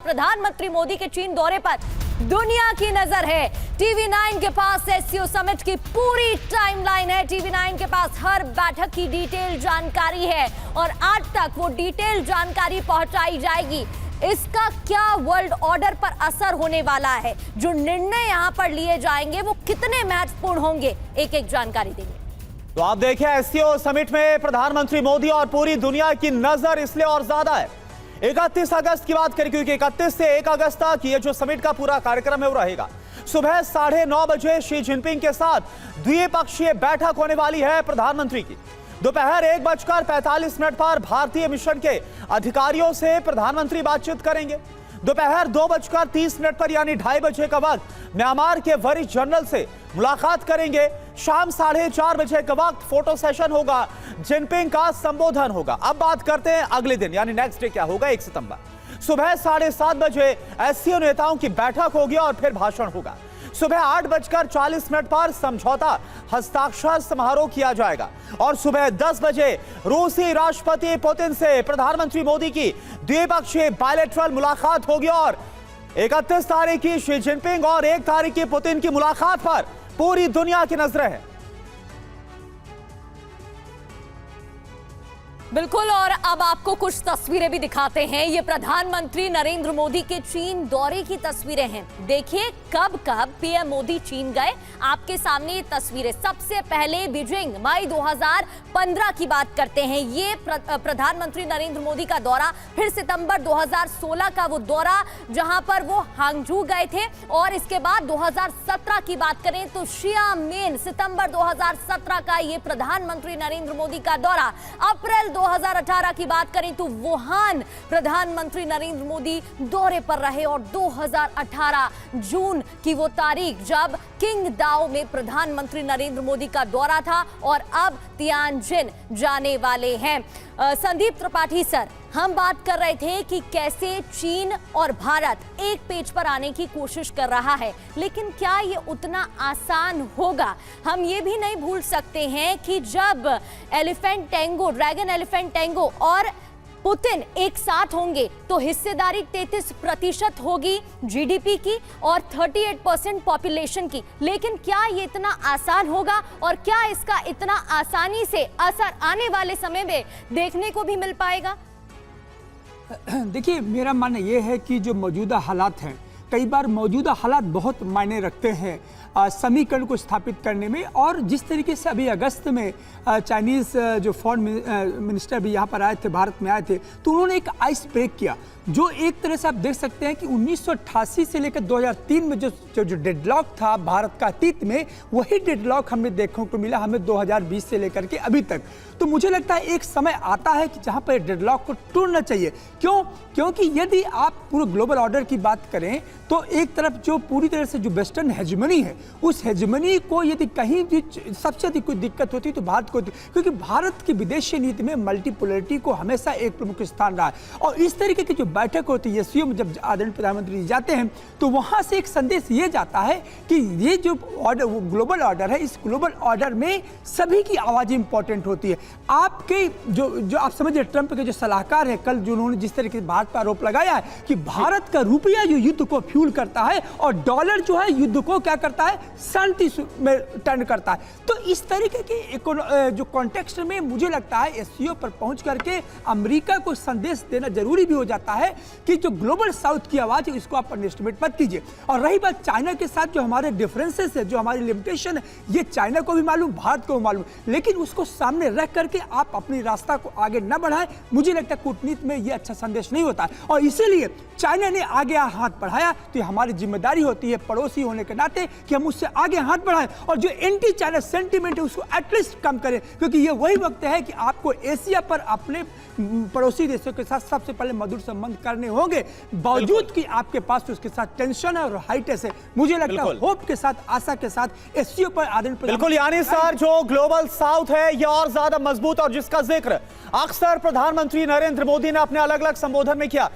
प्रधानमंत्री मोदी के चीन दौरे पर दुनिया की नजर है। टीवी 9 के पास एससीओ समिट की पूरी टाइमलाइन है। टीवी 9 के पास हर बैठक की डिटेल जानकारी है और आज तक वो डिटेल जानकारी पहुंचाई जाएगी। इसका क्या वर्ल्ड ऑर्डर पर असर होने वाला है, जो निर्णय यहां पर लिए जाएंगे वो कितने महत्वपूर्ण होंगे, एक एक जानकारी देंगे। तो आप देखिए, एससीओ समिट में प्रधानमंत्री मोदी और पूरी दुनिया की नजर इसलिए और ज्यादा है। 31 अगस्त की बात करें, क्योंकि 31 से 1 अगस्त तक ये जो समिट का पूरा कार्यक्रम है वो रहेगा। सुबह 9:30 बजे शी जिनपिंग के साथ द्विपक्षीय बैठक होने वाली है प्रधानमंत्री की। दोपहर 1:45 पर भारतीय मिशन के अधिकारियों से प्रधानमंत्री बातचीत करेंगे। दोपहर 2:30 पर यानी 2:30 बजे का वक्त म्यांमार के वरिष्ठ जनरल से मुलाकात करेंगे। शाम 4:30 बजे का वक्त फोटो सेशन होगा, जिनपिंग का संबोधन होगा। अब बात करते हैं अगले दिन यानी नेक्स्ट डे क्या होगा। 1 सितंबर सुबह 7:30 बजे एससीओ नेताओं की बैठक होगी और फिर भाषण होगा। सुबह 8:40 पर समझौता हस्ताक्षर समारोह किया जाएगा और सुबह 10 बजे रूसी राष्ट्रपति पुतिन से प्रधानमंत्री मोदी की द्विपक्षीय बायलैटरल मुलाकात होगी और 31 तारीख की शी जिनपिंग और 1 तारीख की पुतिन की मुलाकात पर पूरी दुनिया की नजरें हैं। बिल्कुल, और अब आपको कुछ तस्वीरें भी दिखाते हैं। ये प्रधानमंत्री नरेंद्र मोदी के चीन दौरे की तस्वीरें हैं। देखिए कब कब पीएम मोदी चीन गए, आपके सामने ये तस्वीरें। सबसे पहले बीजिंग, मई 2015 की बात करते हैं। ये प्रधानमंत्री नरेंद्र मोदी का दौरा। फिर सितंबर 2016 का वो दौरा जहां पर वो हांगझू गए थे। और इसके बाद 2017 की बात करें तो शियामेन, सितंबर 2017 का ये प्रधानमंत्री नरेंद्र मोदी का दौरा। अप्रैल 2018 की बात करें तो वुहान प्रधानमंत्री नरेंद्र मोदी दौरे पर रहे और 2018 जून की वो तारीख जब किंगदाओ में प्रधानमंत्री नरेंद्र मोदी का दौरा था और अब तियानजिन जाने वाले हैं। संदीप त्रिपाठी सर, हम बात कर रहे थे कि कैसे चीन और भारत एक पेज पर आने की कोशिश कर रहा है, लेकिन क्या ये उतना आसान होगा? हम ये भी नहीं भूल सकते हैं कि जब elephant Tengo, dragon elephant Tengo और पुतिन एक साथ होंगे तो हिस्सेदारी 33% होगी जीडीपी की और 38% पॉपुलेशन की। लेकिन क्या ये इतना आसान होगा और क्या इसका इतना आसानी से असर आने वाले समय में देखने को भी मिल पाएगा? देखिए, मेरा मानना यह है कि जो मौजूदा हालात हैं, कई बार मौजूदा हालात बहुत मायने रखते हैं समीकरण को स्थापित करने में। और जिस तरीके से अभी अगस्त में चाइनीज़ जो फॉरेन मिनिस्टर भी यहाँ पर आए थे, भारत में आए थे, तो उन्होंने एक आइस ब्रेक किया, जो एक तरह से आप देख सकते हैं कि 1988 से लेकर 2003 में जो डेडलॉक था भारत का अतीत में, वही डेडलॉक हमें देखने को मिला हमें 2020 से लेकर के अभी तक। तो मुझे लगता है एक समय आता है कि जहाँ पर डेडलॉक को तोड़ना चाहिए। क्यों? क्योंकि यदि आप पूरे ग्लोबल ऑर्डर की बात करें तो एक तरफ जो पूरी तरह से जो वेस्टर्न हेजमनी है, उस हेजमनी को यदि कहीं भी सबसे अधिक कोई दिक्कत होती तो भारत को होती, क्योंकि भारत की विदेशी नीति में मल्टीपोलरिटी को हमेशा एक प्रमुख स्थान रहा है। और इस तरीके की जो बैठक होती है एससीओ में, जब आदरणीय प्रधानमंत्री जाते हैं तो वहां से एक संदेश ये जाता है कि ये जो ऑर्डर, ग्लोबल ऑर्डर है, इस ग्लोबल ऑर्डर में सभी की आवाज़ इंपॉर्टेंट होती है। आपके जो आप समझिए ट्रंप के जो सलाहकार है, कल जो उन्होंने जिस तरीके से भारत पर आरोप लगाया है कि भारत का रुपया जो युद्ध को फ्यूल करता है और डॉलर जो है युद्ध को क्या करता है, शांति में टर्न करता है। तो इस तरीके के जो कॉन्टेक्स्ट में मुझे लगता है एससीओ पर पहुंच करके अमेरिका को संदेश देना जरूरी भी हो जाता है कि जो ग्लोबल साउथ की आवाज है इसको आप अंडरएस्टिमेट मत कीजिए। और रही बात चाइना के साथ जो हमारे डिफरेंसेस है, जो हमारी लिमिटेशन है, ये चाइना को भी मालूम, भारत को भी मालूम, लेकिन उसको सामने रख करके आप अपनी रास्ता को आगे न बढ़ाएं। मुझे लगता है कूटनीति में ये अच्छा संदेश नहीं होता है और इसीलिए चाइना ने आगे हाथ बढ़ाया। तो हमारी जिम्मेदारी होती है पड़ोसी होने के नाते कि हम उससे आगे हाथ बढ़ाएं और जो एंटी चाइना सेंटीमेंट है उसको एटलीस्ट कम करें, क्योंकि ये वही वक्त है कि आपको एशिया पर अपने पड़ोसी देशों के साथ सबसे पहले मधुर संबंध करने होंगे, बावजूद कि आपके पास उसके साथ टेंशन है और हाइटेस है। मुझे लगता है होप के साथ, आशा के साथ एससीओ पर आदरणीय बिल्कुल, यानी सर जो ग्लोबल साउथ है ये और ज्यादा मजबूत और जिसका जिक्र अक्सर प्रधानमंत्री नरेंद्र मोदी ने अपने अलग अलग संबोधन में किया।